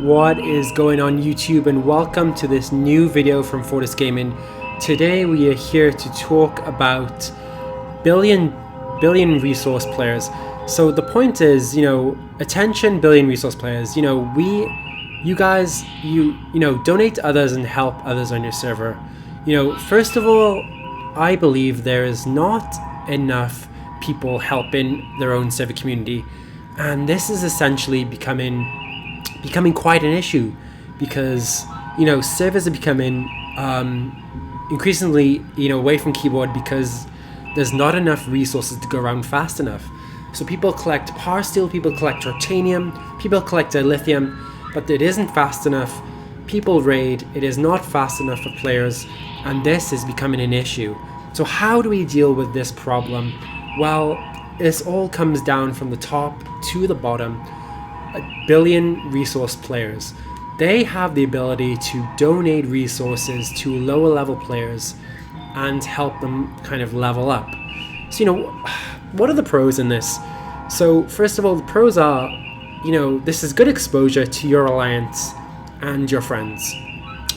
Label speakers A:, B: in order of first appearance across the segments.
A: What is going on YouTube, and welcome to this new video from Fortis Gaming. Today we are here to talk about billion resource players. So the point is, attention billion resource players, you guys donate to others and help others on your server. First of all, I believe there is not enough people helping their own server community, and this is essentially becoming quite an issue because servers are becoming increasingly away from keyboard because there's not enough resources to go around fast enough. So people collect power steel, people collect titanium, people collect dilithium, but it isn't fast enough. People raid, it is not fast enough for players, and this is becoming an issue. So how do we deal with this problem? Well, this all comes down from the top to the bottom. Billion resource players, they have the ability to donate resources to lower level players and help them kind of level up. So what are the pros in this? So first of all, the pros are this is good exposure to your alliance and your friends.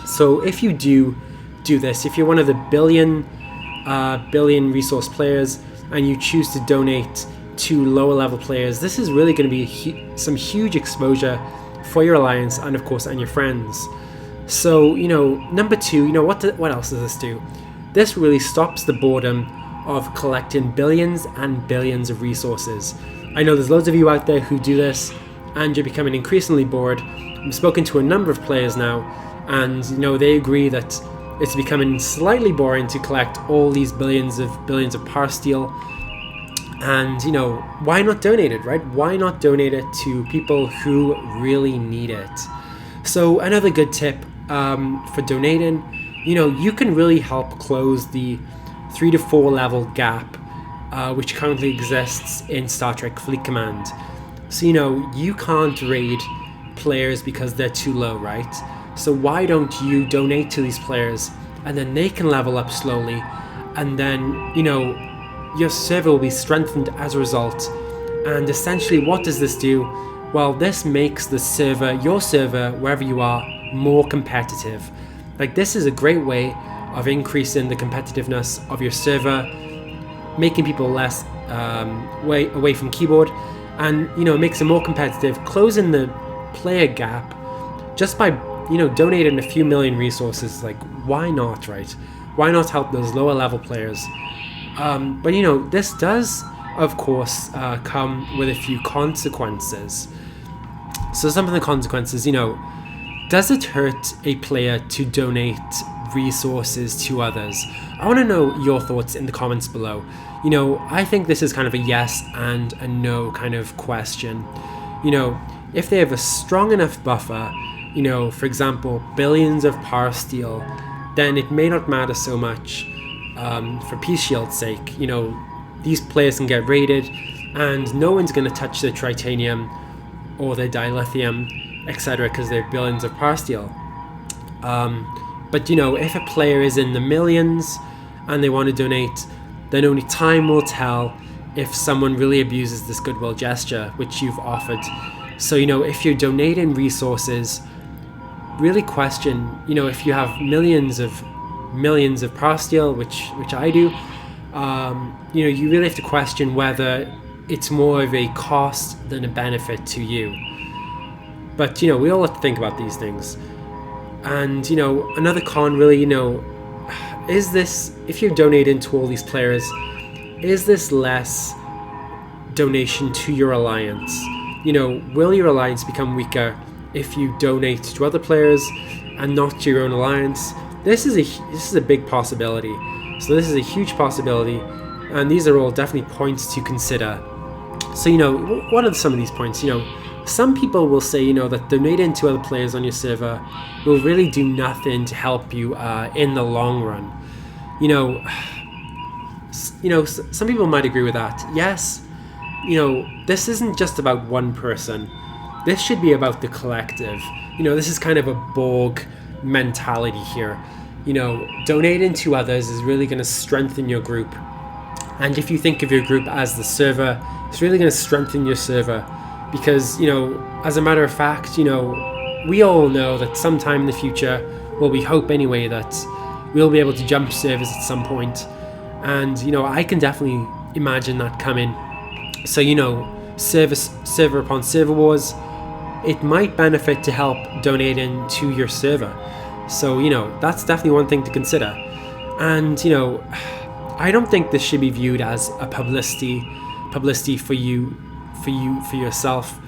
A: So if you do this, if you're one of the billion resource players and you choose to donate to lower level players, this is really going to be some huge exposure for your alliance and of course and your friends. So number two, what else does this do? This really stops the boredom of collecting billions and billions of resources. I know there's loads of you out there who do this and you're becoming increasingly bored. I've spoken to a number of players now, and they agree that it's becoming slightly boring to collect all these billions of power steel. And why not donate it, right? Why not donate it to people who really need it? So another good tip for donating, you can really help close the 3 to 4 level gap which currently exists in Star Trek Fleet Command. So you can't raid players because they're too low, right? So why don't you donate to these players and then they can level up slowly, and then your server will be strengthened as a result. And essentially what does this do? Well, this makes the server, your server, wherever you are, more competitive. Like, this is a great way of increasing the competitiveness of your server, making people less away from keyboard, and it makes it more competitive, closing the player gap just by donating a few million resources. Like, why not, right? Why not help those lower level players? But this does, of course, come with a few consequences. So some of the consequences, does it hurt a player to donate resources to others? I want to know your thoughts in the comments below. I think this is kind of a yes and a no kind of question. If they have a strong enough buffer, for example, billions of power steel, then it may not matter so much. For Peace Shield's sake, these players can get raided and no one's going to touch their titanium or their dilithium, etc., because they're billions of power steel. But if a player is in the millions and they want to donate, then only time will tell if someone really abuses this goodwill gesture which you've offered. So if you're donating resources, really question, if you have millions of power steel, which I do, you really have to question whether it's more of a cost than a benefit to you. But we all have to think about these things. And another con really, is this, if you're donating to all these players, is this less donation to your alliance? Will your alliance become weaker if you donate to other players and not to your own alliance? This is a big possibility. So this is a huge possibility, and these are all definitely points to consider. So what are some of these points? Some people will say that donating to other players on your server will really do nothing to help you in the long run. Some people might agree with that. Yes, this isn't just about one person. This should be about the collective. This is kind of a Borg mentality here. Donating to others is really going to strengthen your group. And if you think of your group as the server, it's really going to strengthen your server. Because, as a matter of fact, we all know that sometime in the future, well, we hope anyway, that we'll be able to jump servers at some point. And, I can definitely imagine that coming. So, server upon server wars, it might benefit to help donating to your server. So, that's definitely one thing to consider. And, I don't think this should be viewed as a publicity for yourself.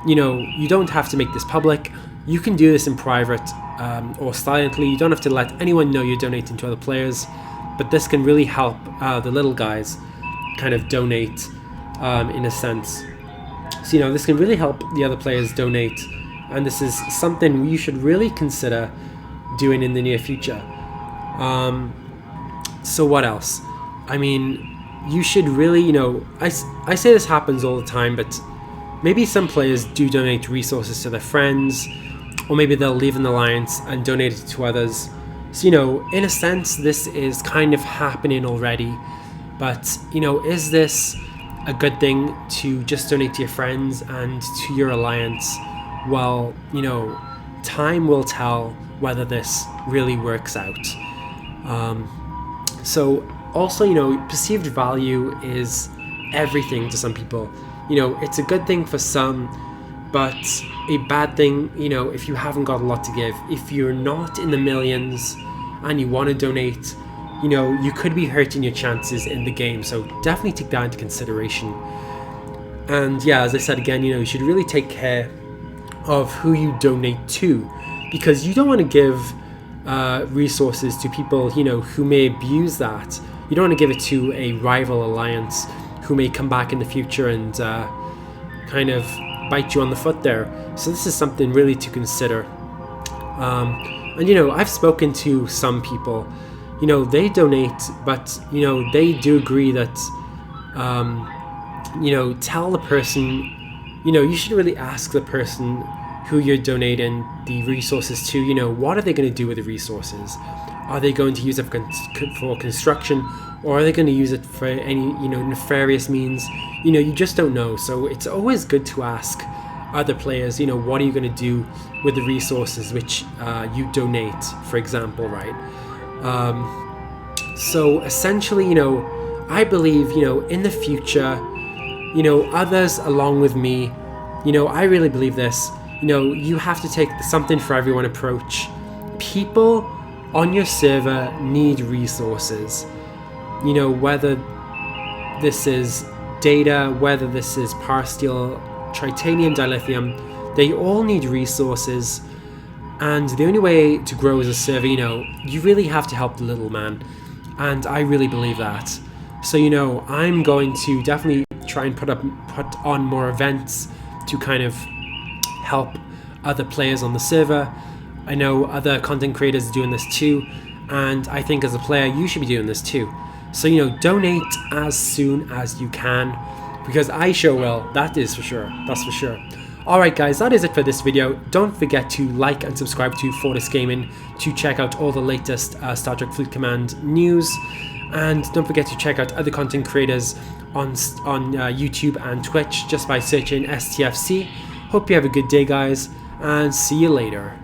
A: You don't have to make this public. You can do this in private or silently. You don't have to let anyone know you're donating to other players, but this can really help the little guys kind of donate in a sense. So, this can really help the other players donate, and this is something you should really consider doing in the near future. So what else? I mean, you should really, I say this happens all the time, but maybe some players do donate resources to their friends, or maybe they'll leave an alliance and donate it to others. So, in a sense, this is kind of happening already. But, is this a good thing to just donate to your friends and to your alliance? Well, time will tell whether this really works out. So also, perceived value is everything to some people. It's a good thing for some, but a bad thing, if you haven't got a lot to give. If you're not in the millions and you want to donate, you could be hurting your chances in the game. So definitely take that into consideration. And yeah, as I said again, you should really take care of who you donate to, because you don't want to give resources to people, who may abuse that. You don't want to give it to a rival alliance who may come back in the future and kind of bite you on the foot there. So this is something really to consider. And I've spoken to some people, they donate, but they do agree that tell the person, you should really ask the person who you're donating the resources to, what are they going to do with the resources? Are they going to use it for construction, or are they going to use it for any, nefarious means? You just don't know. So it's always good to ask other players, what are you going to do with the resources which you donate, for example, right? So essentially, I believe, in the future, others along with me, I really believe this, you have to take the something for everyone approach. People on your server need resources, whether this is data, whether this is power steel, titanium, dilithium, they all need resources. And the only way to grow as a server, you really have to help the little man. And I really believe that. So, I'm going to definitely try and put on more events to kind of help other players on the server. I know other content creators are doing this too, and I think as a player you should be doing this too. So donate as soon as you can, because I sure will. That is for sure. That's for sure. Alright guys, that is it for this video. Don't forget to like and subscribe to Fortis Gaming to check out all the latest Star Trek Fleet Command news, and don't forget to check out other content creators on YouTube and Twitch just by searching STFC. Hope you have a good day guys, and see you later.